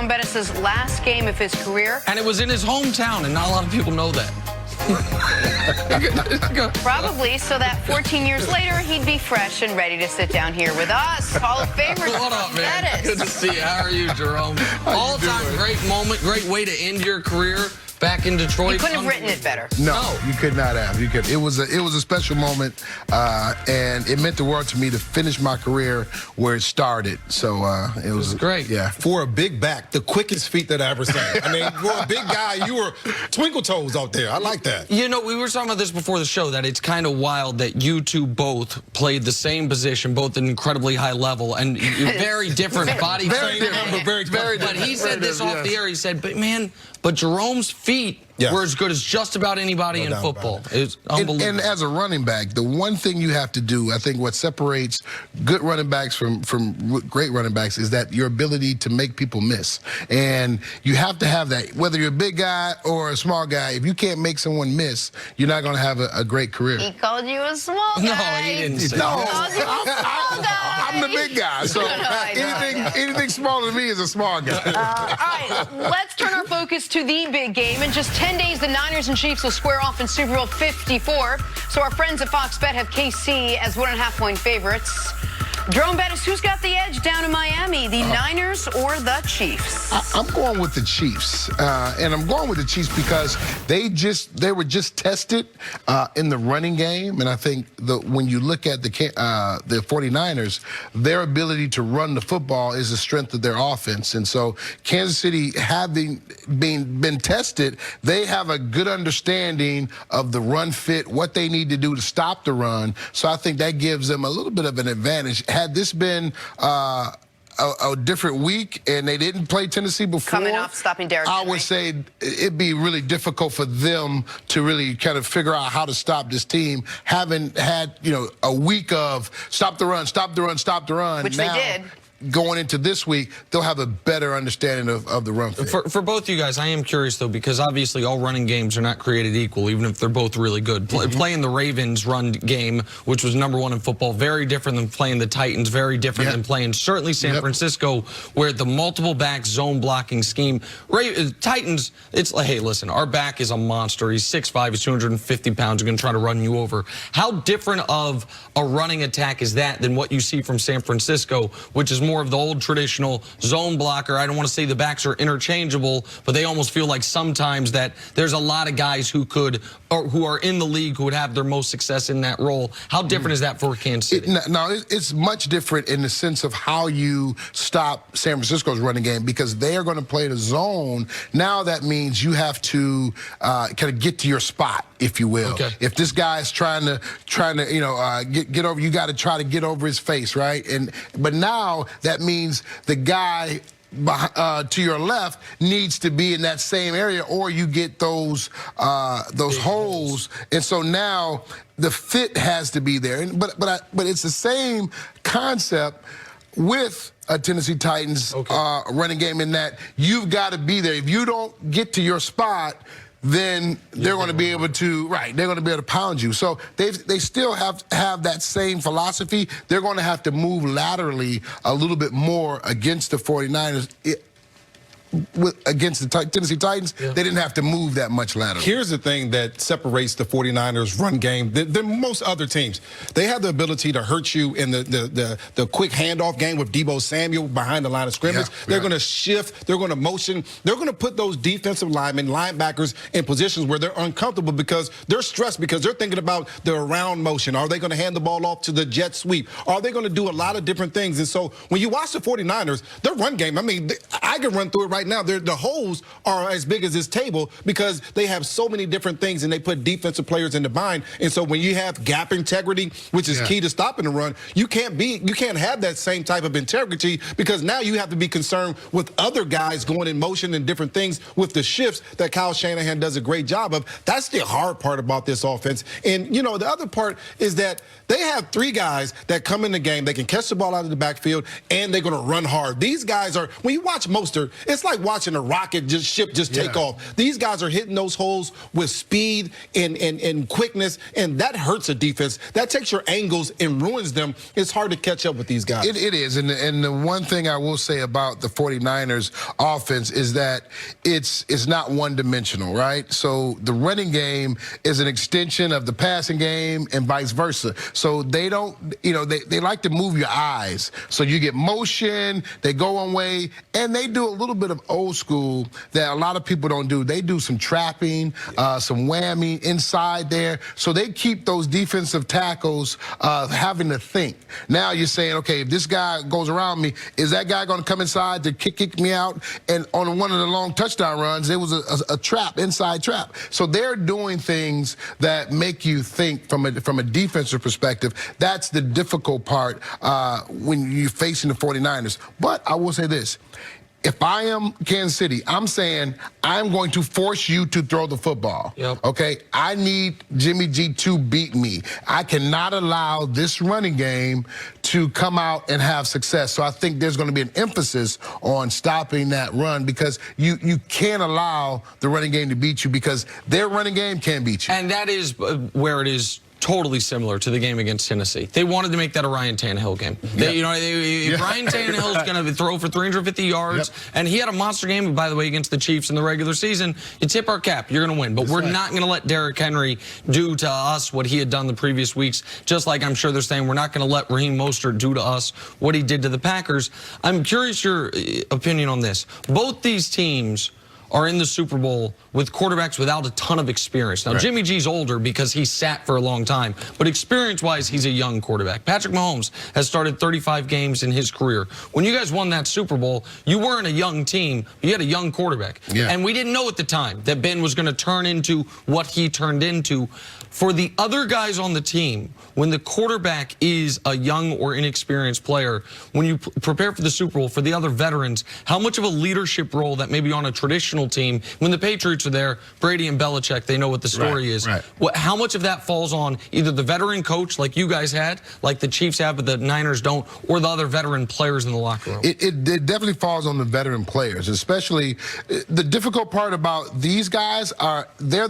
Jerome Bettis' last game of his career. And it was in his hometown, and not a lot of people know that. Probably so that 14 years later, he'd be fresh and ready to sit down here with us. Hall of Famer What up, man? Bettis. Good to see you. How are you, Jerome? All-time great moment, great way to end your career back in Detroit. You couldn't have written it better. No, you could not have. You could. It was a special moment, and it meant the world to me to finish my career where it started. So it was great. Yeah. For a big back, the quickest feet that I ever seen. I mean, for a big guy, you were twinkle toes out there. I like that. You know, we were talking about this before the show, that it's kind of wild that you two both played the same position, both at an incredibly high level, and very different body types. Very different. But he said this off the air. He said, but Jerome's feet were as good as just about anybody in football. It's unbelievable. And as a running back, the one thing you have to do, I think what separates good running backs from great running backs is that your ability to make people miss. And you have to have that. Whether you're a big guy or a small guy, if you can't make someone miss, you're not going to have a great career. He called you a small guy. No, he didn't say No, that. He called you a small guy. I'm the big guy, so anything smaller than me is a small guy. All right, let's turn our focus to the big game. In just 10 days, the Niners and Chiefs will square off in Super Bowl 54. So our friends at Fox Bet have KC as 1.5-point favorites. Jerome Bettis, who's got the edge down in Miami, the Niners or the Chiefs? I'm going with the Chiefs, and I'm going with the Chiefs because they were just tested in the running game, and I think when you look at the 49ers, their ability to run the football is the strength of their offense, and so Kansas City, having been tested, they have a good understanding of the run fit, what they need to do to stop the run. So I think that gives them a little bit of an advantage. Had this been a different week and they didn't play Tennessee before, coming off stopping Derrick Henry, I would say it'd be really difficult for them to really kind of figure out how to stop this team, having had, a week of stop the run, stop the run, stop the run. Which now, they did. Going into this week, they'll have a better understanding of the run fit. For both you guys, I am curious, though, because obviously all running games are not created equal, even if they're both really good. Playing the Ravens run game, which was #1 in football, very different than playing the Titans, very different than playing certainly San Francisco, where the multiple back zone blocking scheme. Titans, it's like, hey, listen, our back is a monster. He's 6'5", he's 250 pounds. He's going to try to run you over. How different of a running attack is that than what you see from San Francisco, which is more of the old traditional zone blocker? I don't want to say the backs are interchangeable, but they almost feel like sometimes that there's a lot of guys who are in the league who would have their most success in that role. How different is that for Kansas City? It's much different in the sense of how you stop San Francisco's running game, because they are going to play the zone. Now that means you have to kind of get to your spot, if you will. Okay. If this guy is trying to get over, you got to try to get over his face, right? But now that means the guy to your left needs to be in that same area, or you get those holes. And so now the fit has to be there. But it's the same concept with a Tennessee Titans running game, in that you've got to be there. If you don't get to your spot, then they're going to be able to, they're going to be able to pound you. So they still have that same philosophy. They're going to have to move laterally a little bit more against the 49ers. Against the Tennessee Titans, they didn't have to move that much laterally. Here's the thing that separates the 49ers run game than most other teams. They have the ability to hurt you in the quick handoff game with Deebo Samuel behind the line of scrimmage. They're going to shift. They're going to motion. They're going to put those defensive linebackers in positions where they're uncomfortable because they're stressed, because they're thinking about the around motion. Are they going to hand the ball off to the jet sweep? Are they going to do a lot of different things? And so when you watch the 49ers, their run game, I mean, I can run through it right now. The holes are as big as this table because they have so many different things, and they put defensive players in the bind. And so when you have gap integrity, which is key to stopping the run, you can't have that same type of integrity, because now you have to be concerned with other guys going in motion and different things with the shifts that Kyle Shanahan does a great job of. That's the hard part about this offense. And, the other part is that they have 3 guys that come in the game. They can catch the ball out of the backfield, and they're going to run hard. These guys are, when you watch Mostert, it's like watching a rocket ship take off. These guys are hitting those holes with speed and quickness, and that hurts a defense. That takes your angles and ruins them. It's hard to catch up with these guys. It is, and the one thing I will say about the 49ers offense is that it's not one-dimensional, right? So the running game is an extension of the passing game and vice versa. So they don't, they like to move your eyes. So you get motion, they go one way, and they do a little bit of old school that a lot of people don't do. They do some trapping, some whammy inside there. So they keep those defensive tackles having to think. Now you're saying, okay, if this guy goes around me, is that guy going to come inside to kick me out? And on one of the long touchdown runs, there was a trap, inside trap. So they're doing things that make you think from a defensive perspective. That's the difficult part when you're facing the 49ers. But I will say this. If I am Kansas City, I'm saying I'm going to force you to throw the football. Yep. Okay? I need Jimmy G to beat me. I cannot allow this running game to come out and have success. So I think there's going to be an emphasis on stopping that run because you can't allow the running game to beat you because their running game can beat you. And that is where it is totally similar to the game against Tennessee. They wanted to make that a Ryan Tannehill game. If Ryan Tannehill's going to throw for 350 yards, and he had a monster game, by the way, against the Chiefs in the regular season, you tip our cap, you're going to win. But we're not going to let Derrick Henry do to us what he had done the previous weeks, just like I'm sure they're saying we're not going to let Raheem Mostert do to us what he did to the Packers. I'm curious your opinion on this. Both these teams are in the Super Bowl with quarterbacks without a ton of experience. Now, Jimmy G's older because he sat for a long time, but experience-wise, he's a young quarterback. Patrick Mahomes has started 35 games in his career. When you guys won that Super Bowl, you weren't a young team. You had a young quarterback. And we didn't know at the time that Ben was going to turn into what he turned into. For the other guys on the team, when the quarterback is a young or inexperienced player, when you prepare for the Super Bowl, for the other veterans, how much of a leadership role that maybe on a traditional team, when the Patriots are there, Brady and Belichick, they know what the story is. How much of that falls on either the veteran coach like you guys had, like the Chiefs have but the Niners don't, or the other veteran players in the locker room? It definitely falls on the veteran players, especially the difficult part about these guys are they're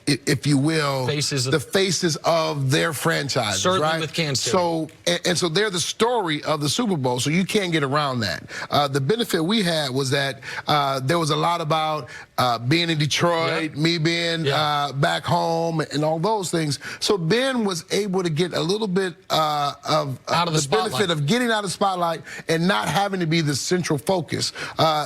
if you will, the faces of their franchises, certainly with Kansas City. So, and so they're the story of the Super Bowl, so you can't get around that. The benefit we had was that there was a lot about being in Detroit, me being back home, and all those things. So Ben was able to get a little bit of the benefit of getting out of the spotlight and not having to be the central focus.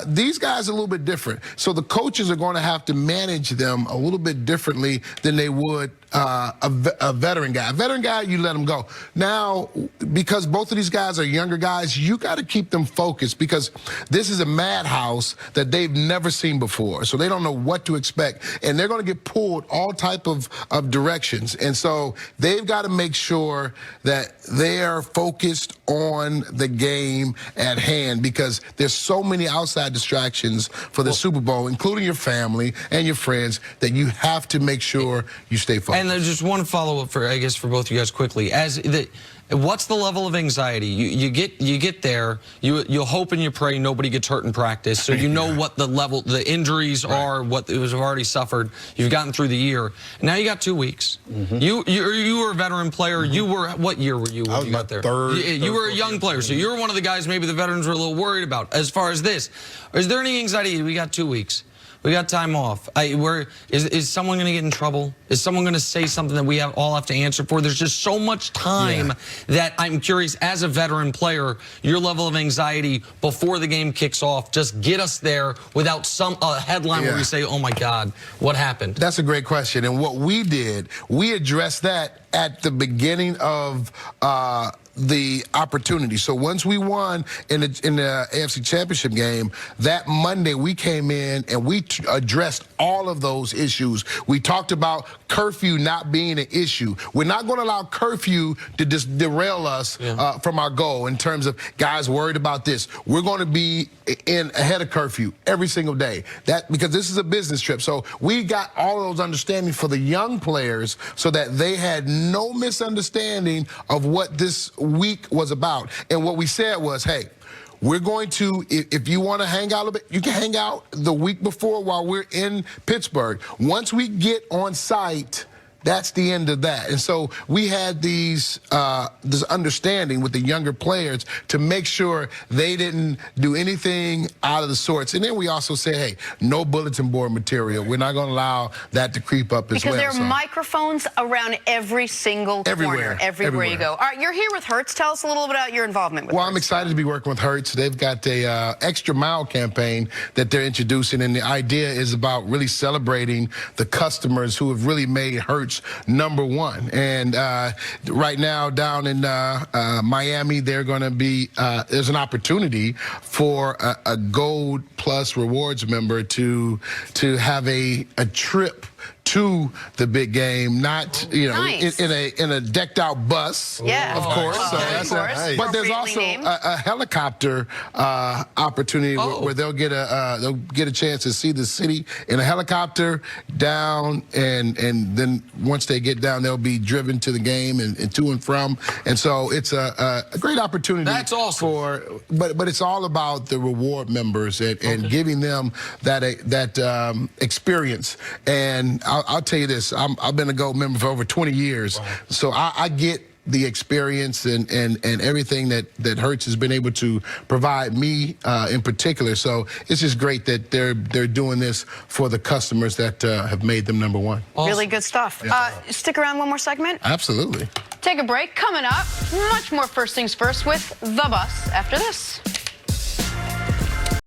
These guys are a little bit different. So the coaches are going to have to manage them a little bit differently than they would a veteran guy. A veteran guy, you let him go. Now, because both of these guys are younger guys, you got to keep them focused because this is a madhouse that they've never seen before. So they don't know what to expect, and they're going to get pulled all type of directions. And so they've got to make sure that they are focused on the game at hand because there's so many outside distractions for the Super Bowl, including your family and your friends, that you have to make sure you stay focused. And there's just one follow-up for, I guess, for both you guys quickly. What's the level of anxiety? You get there, you hope and you pray nobody gets hurt in practice, so you know what the level, the injuries are, what it was already suffered. You've gotten through the year. Now you got 2 weeks. You were a veteran player. You were, what year were you when you got there? You were a young player, so you were one of the guys maybe the veterans were a little worried about. As far as this, is there any anxiety? We got 2 weeks. We got time off. Is someone going to get in trouble? Is someone going to say something that we all have to answer for? There's just so much time that I'm curious, as a veteran player, your level of anxiety before the game kicks off, just get us there without some headline where we say, oh, my God, what happened? That's a great question. And what we did, we addressed that at the beginning of the opportunity. So once we won in the AFC Championship game, that Monday we came in and we addressed all of those issues. We talked about curfew not being an issue. We're not going to allow curfew to just derail us from our goal in terms of guys worried about this. We're going to be in ahead of curfew every single day. Because this is a business trip. So we got all of those understandings for the young players so that they had no misunderstanding of what this week was about. And what we said was, hey, we're going to, if you want to hang out a little bit, you can hang out the week before while we're in Pittsburgh. Once we get on site, that's the end of that. And so we had this understanding with the younger players to make sure they didn't do anything out of the sorts. And then we also said, hey, no bulletin board material. We're not going to allow that to creep up as well. Because there are microphones around every single corner, everywhere you go. All right, you're here with Hertz. Tell us a little bit about your involvement with Hertz. Well, I'm excited to be working with Hertz. They've got a extra mile campaign that they're introducing, and the idea is about really celebrating the customers who have really made Hertz #1. And right now down in Miami, they're going to be there's an opportunity for a Gold Plus Rewards member to have a trip to the big game, not nice. in a decked out bus, yeah, of course. So that's but there's also a helicopter opportunity where they'll get a chance to see the city in a helicopter down, and then once they get down, they'll be driven to the game and to and from. And so it's a great opportunity. That's awesome. But it's all about the reward members and giving them that experience. And I'll tell you this, I've been a Gold member for over 20 years, so I get the experience and everything that Hertz has been able to provide me in particular. So it's just great that they're doing this for the customers that have made them #1. Awesome. Really good stuff. Stick around one more segment. Absolutely. Take a break. Coming up, much more First Things First with The Bus after this.